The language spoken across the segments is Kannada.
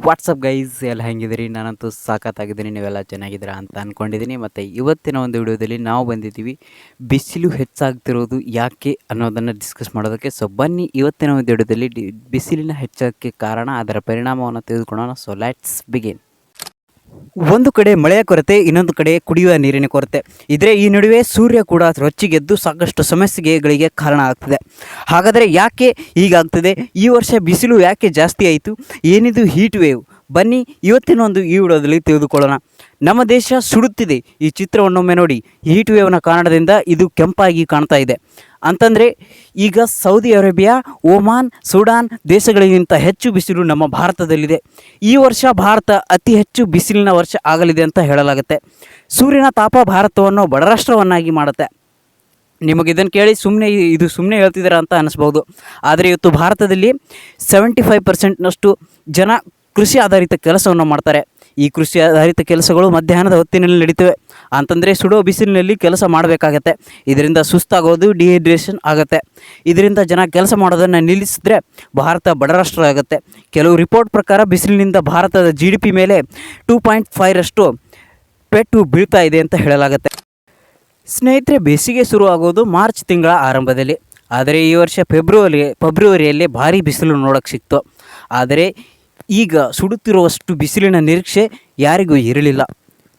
ವಾಟ್ಸಪ್ ಗೈಸ್ ಎಲ್ಲ ಹೆಂಗಿದ್ದೀರಿ? ನಾನಂತೂ ಸಾಕತ್ತಾಗಿದ್ದೀನಿ, ನೀವೆಲ್ಲ ಚೆನ್ನಾಗಿದ್ದೀರಾ ಅಂತ ಅಂದ್ಕೊಂಡಿದ್ದೀನಿ. ಮತ್ತು ಇವತ್ತಿನ ಒಂದು ವಿಡಿಯೋದಲ್ಲಿ ನಾವು ಬಂದಿದ್ದೀವಿ ಬಿಸಿಲು ಹೆಚ್ಚಾಗ್ತಿರೋದು ಯಾಕೆ ಅನ್ನೋದನ್ನು ಡಿಸ್ಕಸ್ ಮಾಡೋದಕ್ಕೆ. ಸೊ ಬನ್ನಿ, ಇವತ್ತಿನ ಒಂದು ವಿಡಿಯೋದಲ್ಲಿ ಬಿಸಿಲಿನ ಹೆಚ್ಚಳಕ್ಕೆ ಕಾರಣ, ಅದರ ಪರಿಣಾಮವನ್ನು ತೆಗೆದುಕೊಳ್ಳೋಣ. So let's begin. ಒಂದು ಕಡೆ ಮಳೆಯ ಕೊರತೆ, ಇನ್ನೊಂದು ಕಡೆ ಕುಡಿಯುವ ನೀರಿನ ಕೊರತೆ. ಇದರ ಈ ನಡುವೆ ಸೂರ್ಯ ಕೂಡ ರೊಚ್ಚಿಗೆದ್ದು ಸಾಕಷ್ಟು ಸಮಸ್ಯೆಗಳಿಗೆ ಕಾರಣ ಆಗ್ತದೆ. ಹಾಗಾದರೆ ಯಾಕೆ ಹೀಗಾಗ್ತದೆ? ಈ ವರ್ಷ ಬಿಸಿಲು ಯಾಕೆ ಜಾಸ್ತಿ ಆಯಿತು? ಏನಿದು ಹೀಟ್ ವೇವ್? ಬನ್ನಿ ಇವತ್ತಿನ ಒಂದು ಈ ವಿಡಿಯೋದಲ್ಲಿ ತಿಳಿದುಕೊಳ್ಳೋಣ. ನಮ್ಮ ದೇಶ ಸುಡುತ್ತಿದೆ. ಈ ಚಿತ್ರವನ್ನೊಮ್ಮೆ ನೋಡಿ. ಹೀಟ್ ವೇವ್ನ ಕಾರಣದಿಂದ ಇದು ಕೆಂಪಾಗಿ ಕಾಣ್ತಾ ಇದೆ. ಅಂತಂದರೆ ಈಗ ಸೌದಿ ಅರೇಬಿಯಾ, ಒಮಾನ್, ಸುಡಾನ್ ದೇಶಗಳಿಗಿಂತ ಹೆಚ್ಚು ಬಿಸಿಲು ನಮ್ಮ ಭಾರತದಲ್ಲಿದೆ. ಈ ವರ್ಷ ಭಾರತ ಅತಿ ಹೆಚ್ಚು ಬಿಸಿಲಿನ ವರ್ಷ ಆಗಲಿದೆ ಅಂತ ಹೇಳಲಾಗುತ್ತೆ. ಸೂರ್ಯನ ತಾಪ ಭಾರತವನ್ನು ಬಡರಾಷ್ಟ್ರವನ್ನಾಗಿ ಮಾಡುತ್ತೆ. ನಿಮಗಿದನ್ನು ಕೇಳಿ ಸುಮ್ಮನೆ ಹೇಳ್ತಿದ್ದೀರಾ ಅಂತ ಅನ್ನಿಸ್ಬೋದು. ಆದರೆ ಇವತ್ತು ಭಾರತದಲ್ಲಿ 75% ಜನ ಕೃಷಿ ಆಧಾರಿತ ಕೆಲಸವನ್ನು ಮಾಡ್ತಾರೆ. ಈ ಕೃಷಿ ಆಧಾರಿತ ಕೆಲಸಗಳು ಮಧ್ಯಾಹ್ನದ ಹೊತ್ತಿನಲ್ಲಿ ನಡೀತವೆ. ಅಂತಂದರೆ ಸುಡೋ ಬಿಸಿಲಿನಲ್ಲಿ ಕೆಲಸ ಮಾಡಬೇಕಾಗತ್ತೆ. ಇದರಿಂದ ಸುಸ್ತಾಗೋದು, ಡಿಹೈಡ್ರೇಷನ್ ಆಗುತ್ತೆ. ಇದರಿಂದ ಜನ ಕೆಲಸ ಮಾಡೋದನ್ನು ನಿಲ್ಲಿಸಿದ್ರೆ ಭಾರತ ಬಡರಾಷ್ಟ್ರ ಆಗುತ್ತೆ. ಕೆಲವು ರಿಪೋರ್ಟ್ ಪ್ರಕಾರ ಬಿಸಿಲಿನಿಂದ ಭಾರತದ GDP ಮೇಲೆ 2.5ರಷ್ಟು ಪೆಟ್ಟು ಬೀಳ್ತಾ ಇದೆ ಅಂತ ಹೇಳಲಾಗುತ್ತೆ. ಸ್ನೇಹಿತರೆ, ಬೇಸಿಗೆ ಶುರುವಾಗೋದು ಮಾರ್ಚ್ ತಿಂಗಳ ಆರಂಭದಲ್ಲಿ. ಆದರೆ ಈ ವರ್ಷ ಫೆಬ್ರವರಿಯಲ್ಲೇ ಭಾರಿ ಬಿಸಿಲು ನೋಡೋಕ್ಕೆ ಸಿಕ್ತು. ಆದರೆ ಈಗ ಸುಡುತ್ತಿರುವಷ್ಟು ಬಿಸಿಲಿನ ನಿರೀಕ್ಷೆ ಯಾರಿಗೂ ಇರಲಿಲ್ಲ.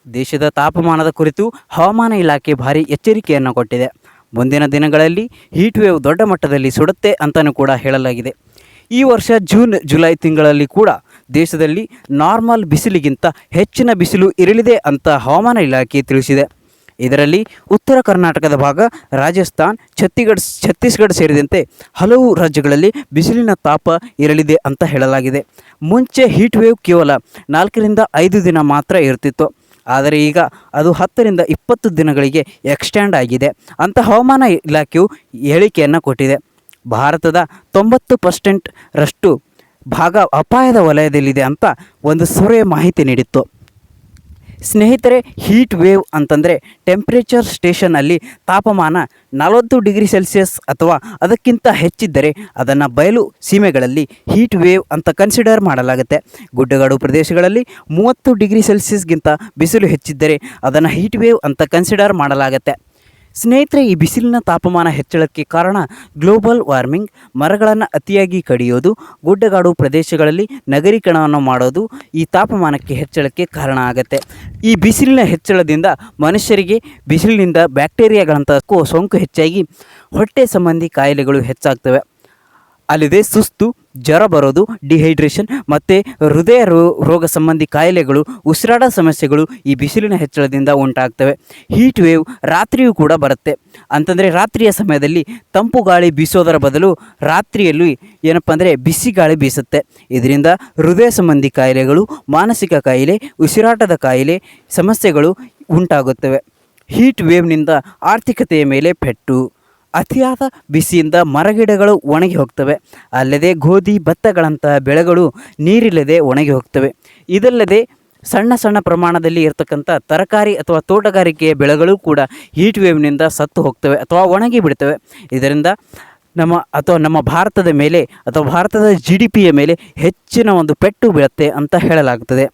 ದೇಶದ ತಾಪಮಾನದ ಕುರಿತು ಹವಾಮಾನ ಇಲಾಖೆ ಭಾರಿ ಎಚ್ಚರಿಕೆಯನ್ನು ಕೊಟ್ಟಿದೆ. ಮುಂದಿನ ದಿನಗಳಲ್ಲಿ ಹೀಟ್ ವೇವ್ ದೊಡ್ಡ ಮಟ್ಟದಲ್ಲಿ ಸುಡುತ್ತೆ ಅಂತಲೂ ಕೂಡ ಹೇಳಲಾಗಿದೆ. ಈ ವರ್ಷ ಜೂನ್ ಜುಲೈ ತಿಂಗಳಲ್ಲಿ ಕೂಡ ದೇಶದಲ್ಲಿ ನಾರ್ಮಲ್ ಬಿಸಿಲಿಗಿಂತ ಹೆಚ್ಚಿನ ಬಿಸಿಲು ಇರಲಿದೆ ಅಂತ ಹವಾಮಾನ ಇಲಾಖೆ ತಿಳಿಸಿದೆ. ಇದರಲ್ಲಿ ಉತ್ತರ ಕರ್ನಾಟಕದ ಭಾಗ, ರಾಜಸ್ಥಾನ್, ಛತ್ತೀಸ್ಗಢ ಸೇರಿದಂತೆ ಹಲವು ರಾಜ್ಯಗಳಲ್ಲಿ ಬಿಸಿಲಿನ ತಾಪ ಇರಲಿದೆ ಅಂತ ಹೇಳಲಾಗಿದೆ. ಮುಂಚೆ ಹೀಟ್ ವೇವ್ ಕೇವಲ 4 ರಿಂದ 5 ದಿನ ಮಾತ್ರ ಇರ್ತಿತ್ತು. ಆದರೆ ಈಗ ಅದು 10 ರಿಂದ 20 ದಿನಗಳಿಗೆ ಎಕ್ಸ್ಟ್ಯಾಂಡ್ ಆಗಿದೆ ಅಂತ ಹವಾಮಾನ ಇಲಾಖೆಯು ಹೇಳಿಕೆಯನ್ನು ಕೊಟ್ಟಿದೆ. ಭಾರತದ 90% ಭಾಗ ಅಪಾಯದ ವಲಯದಲ್ಲಿದೆ ಅಂತ ಒಂದು ಸರ್ವೆ ಮಾಹಿತಿ ನೀಡಿತ್ತು. ಸ್ನೇಹಿತರೆ, ಹೀಟ್ ವೇವ್ ಅಂತಂದರೆ ಟೆಂಪ್ರೇಚರ್ ಸ್ಟೇಷನಲ್ಲಿ ತಾಪಮಾನ 40 ಡಿಗ್ರಿ ಸೆಲ್ಸಿಯಸ್ ಅಥವಾ ಅದಕ್ಕಿಂತ ಹೆಚ್ಚಿದ್ದರೆ ಅದನ್ನು ಬಯಲು ಸೀಮೆಗಳಲ್ಲಿ ಹೀಟ್ ವೇವ್ ಅಂತ ಕನ್ಸಿಡರ್ ಮಾಡಲಾಗುತ್ತೆ. ಗುಡ್ಡಗಾಡು ಪ್ರದೇಶಗಳಲ್ಲಿ 30 ಡಿಗ್ರಿ ಸೆಲ್ಸಿಯಸ್ಗಿಂತ ಬಿಸಿಲು ಹೆಚ್ಚಿದ್ದರೆ ಅದನ್ನು ಹೀಟ್ ವೇವ್ ಅಂತ ಕನ್ಸಿಡರ್ ಮಾಡಲಾಗುತ್ತೆ. ಸ್ನೇಹಿತರೆ, ಈ ಬಿಸಿಲಿನ ತಾಪಮಾನ ಹೆಚ್ಚಳಕ್ಕೆ ಕಾರಣ ಗ್ಲೋಬಲ್ ವಾರ್ಮಿಂಗ್, ಮರಗಳನ್ನು ಅತಿಯಾಗಿ ಕಡಿಯೋದು, ಗುಡ್ಡಗಾಡು ಪ್ರದೇಶಗಳಲ್ಲಿ ನಗರೀಕರಣವನ್ನು ಮಾಡೋದು ಈ ತಾಪಮಾನಕ್ಕೆ ಹೆಚ್ಚಳಕ್ಕೆ ಕಾರಣ ಆಗುತ್ತೆ. ಈ ಬಿಸಿಲಿನ ಹೆಚ್ಚಳದಿಂದ ಮನುಷ್ಯರಿಗೆ ಬಿಸಿಲಿನಿಂದ ಬ್ಯಾಕ್ಟೀರಿಯಾಗಳಂಥ ಸೋಂಕು ಹೆಚ್ಚಾಗಿ ಹೊಟ್ಟೆ ಸಂಬಂಧಿ ಕಾಯಿಲೆಗಳು ಹೆಚ್ಚಾಗ್ತವೆ. ಅಲ್ಲದೆ ಸುಸ್ತು, ಜ್ವರ ಬರೋದು, ಡಿಹೈಡ್ರೇಷನ್ ಮತ್ತು ಹೃದಯ ರೋಗ ಸಂಬಂಧಿ ಕಾಯಿಲೆಗಳು, ಉಸಿರಾಟ ಸಮಸ್ಯೆಗಳು ಈ ಬಿಸಿಲಿನ ಹೆಚ್ಚಳದಿಂದ ಉಂಟಾಗ್ತವೆ. ಹೀಟ್ ವೇವ್ ರಾತ್ರಿಯೂ ಕೂಡ ಬರುತ್ತೆ. ಅಂತಂದರೆ ರಾತ್ರಿಯ ಸಮಯದಲ್ಲಿ ತಂಪು ಗಾಳಿ ಬೀಸೋದರ ಬದಲು ರಾತ್ರಿಯಲ್ಲಿ ಏನಪ್ಪ ಅಂದರೆ ಬಿಸಿ ಗಾಳಿ ಬೀಸುತ್ತೆ. ಇದರಿಂದ ಹೃದಯ ಸಂಬಂಧಿ ಕಾಯಿಲೆಗಳು, ಮಾನಸಿಕ ಕಾಯಿಲೆ, ಉಸಿರಾಟದ ಕಾಯಿಲೆ ಸಮಸ್ಯೆಗಳು ಉಂಟಾಗುತ್ತವೆ. ಹೀಟ್ ವೇವ್ನಿಂದ ಆರ್ಥಿಕತೆಯ ಮೇಲೆ ಪೆಟ್ಟು. ಅತಿಯಾದ ಬಿಸಿಯಿಂದ ಮರಗಿಡಗಳು ಒಣಗಿ ಹೋಗ್ತವೆ. ಅಲ್ಲದೆ ಗೋಧಿ, ಭತ್ತಗಳಂತಹ ಬೆಳೆಗಳು ನೀರಿಲ್ಲದೆ ಒಣಗಿ ಹೋಗ್ತವೆ. ಇದಲ್ಲದೆ ಸಣ್ಣ ಪ್ರಮಾಣದಲ್ಲಿ ಇರತಕ್ಕಂಥ ತರಕಾರಿ ಅಥವಾ ತೋಟಗಾರಿಕೆಯ ಬೆಳೆಗಳು ಕೂಡ ಹೀಟ್ ವೇವ್ನಿಂದ ಸತ್ತು ಹೋಗ್ತವೆ ಅಥವಾ ಒಣಗಿ ಬಿಡ್ತವೆ. ಇದರಿಂದ ನಮ್ಮ ಭಾರತದ ಮೇಲೆ ಅಥವಾ ಭಾರತದ GDPಯ ಮೇಲೆ ಹೆಚ್ಚಿನ ಒಂದು ಪೆಟ್ಟು ಬೀಳುತ್ತೆ ಅಂತ ಹೇಳಲಾಗುತ್ತದೆ.